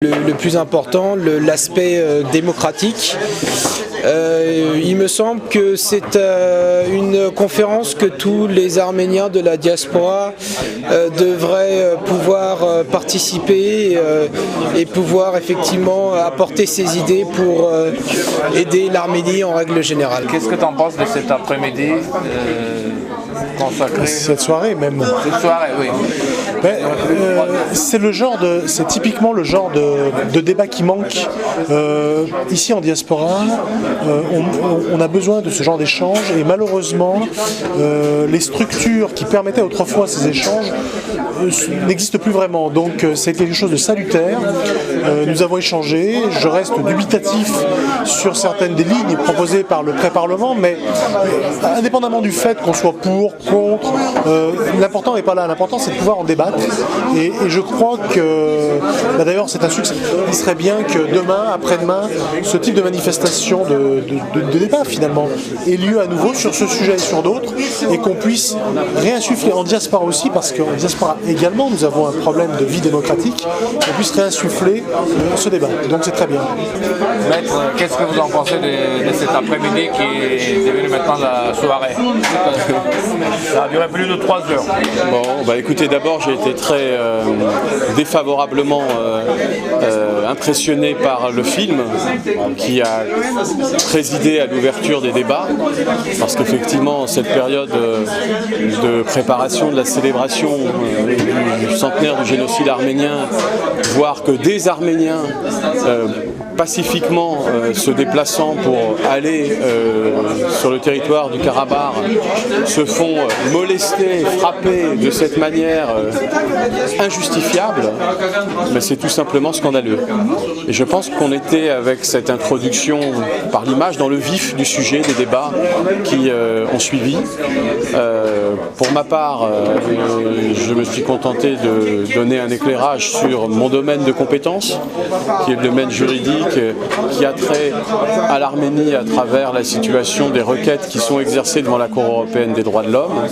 Le plus important, l'aspect démocratique. Il me semble que c'est une conférence que tous les Arméniens de la diaspora devraient pouvoir participer et pouvoir effectivement apporter ses idées pour aider l'Arménie en règle générale. Qu'est-ce que tu en penses de cet après-midi consacré? Cette soirée même. Cette soirée, oui. C'est typiquement le genre de débat qui manque ici en diaspora. On a besoin de ce genre d'échanges et malheureusement les structures qui permettaient autrefois ces échanges n'existent plus vraiment. Donc c'est quelque chose de salutaire. Nous avons échangé. Je reste dubitatif sur certaines des lignes proposées par le pré-parlement, mais indépendamment du fait qu'on soit pour, contre, l'important n'est pas là. L'important c'est de pouvoir en débattre. Et je crois que, d'ailleurs c'est un succès. Il serait bien que demain, après-demain, ce type de manifestation, de débat finalement, ait lieu à nouveau sur ce sujet et sur d'autres, et qu'on puisse réinsuffler en diaspora aussi, parce qu'en diaspora également nous avons un problème de vie démocratique, qu'on puisse réinsuffler ce débat. Donc c'est très bien. Maître, qu'est-ce que vous en pensez de cet après-midi qui est devenu maintenant la soirée? Ça a duré plus de 3 heures. Bon, écoutez, d'abord j'ai été très défavorablement impressionné par le film qui a présidé à l'ouverture des débats, parce qu'effectivement cette période de préparation de la célébration du centenaire du génocide arménien, voir que des Arméniens pacifiquement se déplaçant pour aller sur le territoire du Karabakh se font molester, frapper de cette manière injustifiable, mais c'est tout simplement scandaleux. Et je pense qu'on était avec cette introduction par l'image dans le vif du sujet des débats qui ont suivi. Pour ma part, je me suis contenté de donner un éclairage sur mon domaine de compétences, qui est le domaine juridique, qui a trait à l'Arménie à travers la situation des requêtes qui sont exercées devant la Cour européenne des droits de l'homme.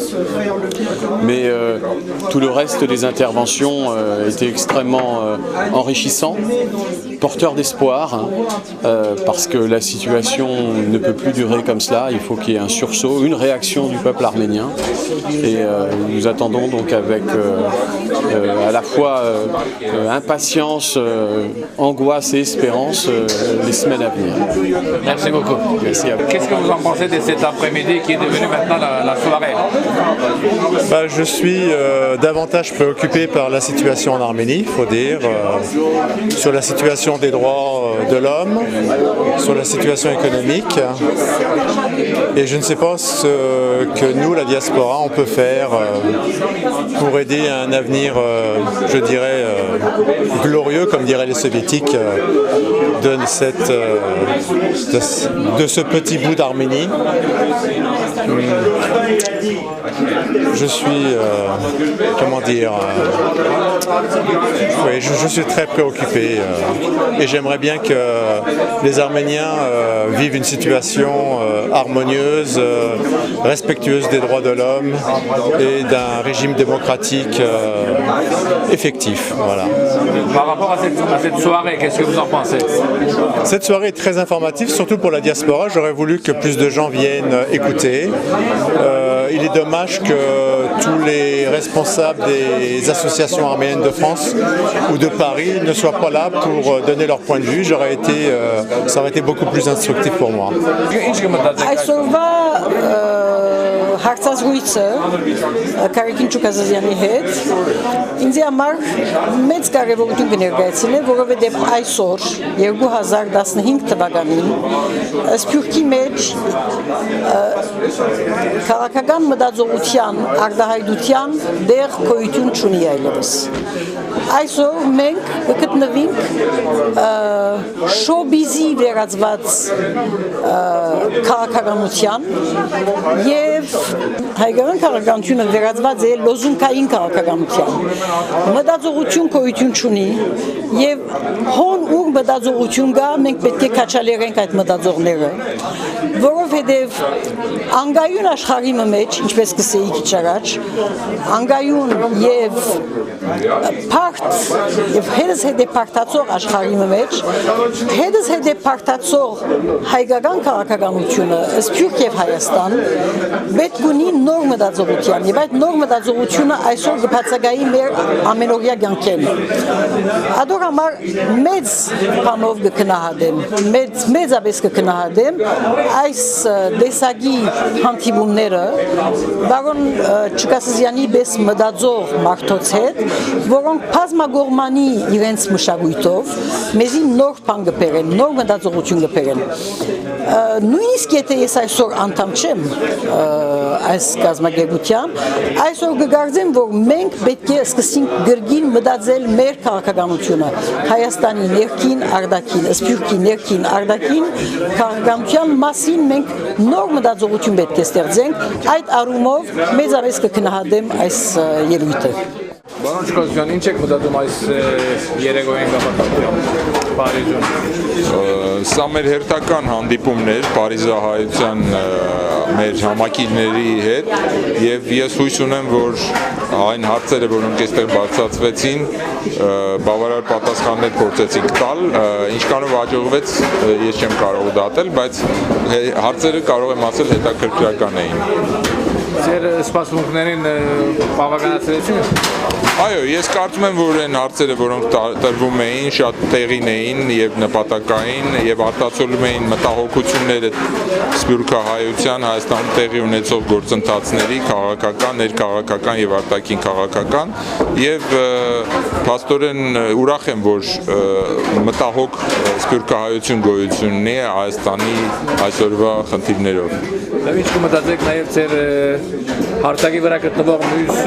Mais tout le reste des interventions était extrêmement enrichissant, porteur d'espoir, parce que la situation ne peut plus durer comme cela. Il faut qu'il y ait un sursaut, une réaction du peuple arménien. Et nous attendons donc avec à la fois impatience, angoisse et espérance les semaines à venir. Merci beaucoup. Merci à vous. Qu'est-ce que vous en pensez de cet après-midi qui est devenu maintenant la soirée? Je suis davantage préoccupé par la situation en Arménie, il faut dire, sur la situation des droits de l'homme, sur la situation économique. Et je ne sais pas ce que nous, la diaspora, on peut faire pour aider à un avenir, je dirais, glorieux, comme diraient les soviétiques, de ce petit bout d'Arménie. Je suis, je suis très préoccupé et j'aimerais bien que les Arméniens vivent une situation harmonieuse, respectueuse des droits de l'homme et d'un régime démocratique effectif. Voilà. Par rapport à cette soirée, qu'est-ce que vous en pensez? Cette soirée est très informative, surtout pour la diaspora. J'aurais voulu que plus de gens viennent écouter. Il est dommage que tous les responsables des associations arméniennes de France ou de Paris ne soient pas là pour donner leur point de vue. Ça aurait été beaucoup plus instructif pour moi. Հարցազրույցը Կարիկին Չուկազազյանի հետ ինձ համար մեծ կարևորություն կներկայացնել, որովհետև այսօր 2015 թվականին Սփյուռքի մեջ քաղաքական մտածողության արտահայտության դեղ գոյություն չունի այլևս։ Այսօր մենք կգտնվենք շոուբիզի վերածված քաղաքականության եւ հայկական քաղաքականությունը վերածված է լոզունգային քաղաքականության։ Մտածողություն գոյություն չունի եւ հոն ու մտածողություն կա, մենք պետք է քաչալերենք այդ մտածողները, որովհետեւ որովհետև անգայուն աշխարհի մեջ, ինչպես կսեի քիչ առաջ, անգայուն եւ փարտ եւ հետս հետ փարտացող աշխարհի մեջ, հետս հետ փարտացող հայկական քաղաքականությունը, Սփյուռք եւ Հայաստան, պետք ունի նոր մտածողություն, եւ այդ նոր մտածողությունը այսօր կբացակայի մեր ամենօրյա կյանքին։ Ադոր համար մեծ բանով կքնահատեմ, մեծապես կքնահատեմ այս դեսագի հանդիպումները, բարոն Չկասզյանի պես մտածող մարդոց հետ, որոնք բազմագողմանի իրենց մշակույթով մեզի նոր բան կբերեն, նոր մտածողություն կբերեն։ Նույնիսկ եթե ես այսօր անդամ չեմ այս կազմակերպության, այսօր կգարձեմ, որ մենք պետք է սկսենք գրգին մտածել մեր քաղաքականությունը, Հայաստանի ներքին արտաքին, Սփյուռքի ներքին արտաքին քաղաքականության մասին մենք նոր մտածողություն պետք է ստեղծենք, այդ առումով մեծապես կքննադեմ այս ելույթը։ Բարոն Չկասզյան, ինչ եք մտածում այս երեկոյին կապակցությամբ Փարիզում։ Սա մեր հերթական հանդիպումն էր Փարիզահայության մեր համակիրների հետ եւ ես հույս ունեմ, որ այն հարցերը, որոնք այստեղ բարձրացվեցին, բավարար պատասխաններ փորձեցինք տալ, ինչքանով հաջողվեց, ես չեմ կարող դատել, բայց հարցերը կարող եմ ասել հետաքրքրական էին։ Ձեր սպասումունքներին բավականացրեցին։ Այո, ես կարծում եմ, որ այն հարցերը, որոնք տրվում էին, շատ տեղին էին եւ նպատակային եւ արտացոլում էին մտահոգությունները Սփյուռքահայության Հայաստանում տեղի ունեցող գործընթացների քաղաքական, ներքաղաքական եւ արտաքին քաղաքական եւ փաստորեն ուրախ եմ, որ մտահոգ Սփյուռքահայություն գոյություն ունի Հայաստանի այսօրվա խնդիրներով։ Ինչ կմտածեք նաեւ ձեր հարթակի վրա գտնվող մյուս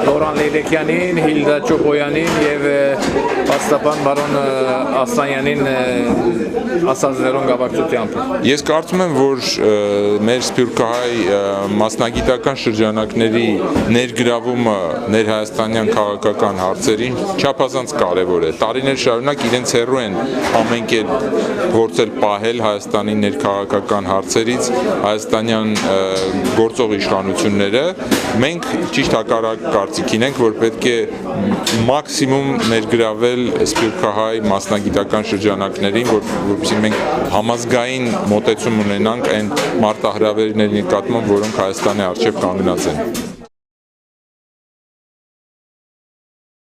Լորան Լեյլեքյանին, Հիլդա Չոբոյանին եւ պաստապան բարոն Ասլանյանին ասածներուն կապակցությամբ։ Ես կարծում եմ, որ մեր սփյուռքահայ մասնագիտական շրջանակների ներգրավումը ներհայաստանյան քաղաքական հարցերին չափազանց կարևոր է։ Տարիներ շարունակ իրենց հեռու են ամեն կերպ փորձել պահել Հայաստանի ներքաղաքական հարցերից հայաստանյան գործող իշխանությունները, մենք ճիշտ հակառակ կարծիքին ենք, որ պետք է մաքսիմում ներգրավել սփյուռքահայ մասնագիտական շրջանակներին, որովհետեւ մենք համազգային մոտեցում ունենանք այն մարտահրավերների նկատմամբ, որոնք Հայաստանի առջև կանգնած են։